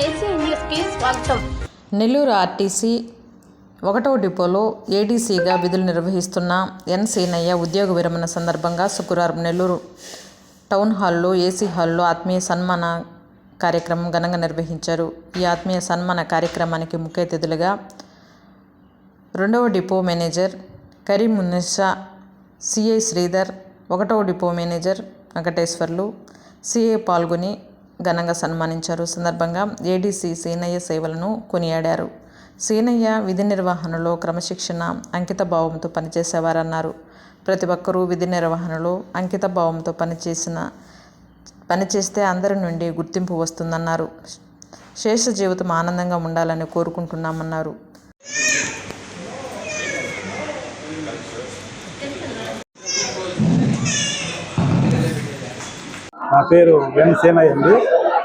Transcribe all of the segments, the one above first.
AC న్యూస్కి స్వాగతం. Nellore RTC 1వ డిపోలో ఏడీసీగా విధులు నిర్వహిస్తున్న ఎన్ సీనయ్య ఉద్యోగ విరమణ సందర్భంగా శుక్రవారం నెల్లూరు టౌన్ హాల్లో ఏసీ హాల్లో ఆత్మీయ సన్మాన కార్యక్రమం ఘనంగా నిర్వహించారు. ఈ ఆత్మీయ సన్మాన కార్యక్రమానికి ముఖ్య అతిథులుగా 2వ depot manager Karimunnisa, CI Sridhar, 1వ డిపో మేనేజర్ వెంకటేశ్వర్లు, సిఐ పాల్గొని ఘనంగా సన్మానించారు. సందర్భంగా ఏడీసీ సీనయ్య సేవలను కొనియాడారు. సీనయ్య విధి నిర్వహణలో క్రమశిక్షణ, అంకిత భావంతో పనిచేసేవారన్నారు. ప్రతి ఒక్కరూ విధి నిర్వహణలో అంకిత భావంతో పనిచేస్తే అందరి నుండి గుర్తింపు వస్తుందన్నారు. శేష జీవితం ఆనందంగా ఉండాలని కోరుకుంటున్నామన్నారు. నా పేరు ఎన్ సీనయ్య అండి.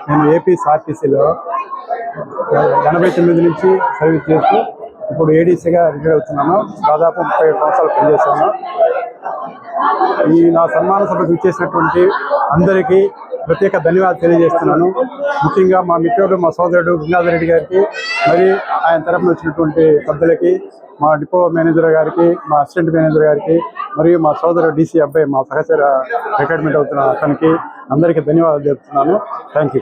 నేను ఏపీఎస్ఆర్టీసీలో 89 నుంచి సర్వీస్ చేస్తూ ఇప్పుడు ఏడీసీగా రిటైర్ అవుతున్నాను. దాదాపు 30 సంవత్సరాలు పనిచేస్తున్నాను. ఈ నా సన్మాన సభకు ఇచ్చేసినటువంటి అందరికీ ప్రత్యేక ధన్యవాదాలు తెలియజేస్తున్నాను. ముఖ్యంగా మా మిత్రుడు, మా సోదరుడు గురునాథ్ రెడ్డి గారికి, మరి ఆయన తరఫున వచ్చినటువంటి పెద్దలకి, మా డిపో మేనేజర్ గారికి, మా అసిస్టెంట్ మేనేజర్ గారికి, మరియు మా సోదరుడు డీసీ అబ్బాయి, మా సహచర రిటైర్మెంట్ అవుతున్న అతనికి అందరికీ ధన్యవాదాలు చెప్తున్నాను. Thank you.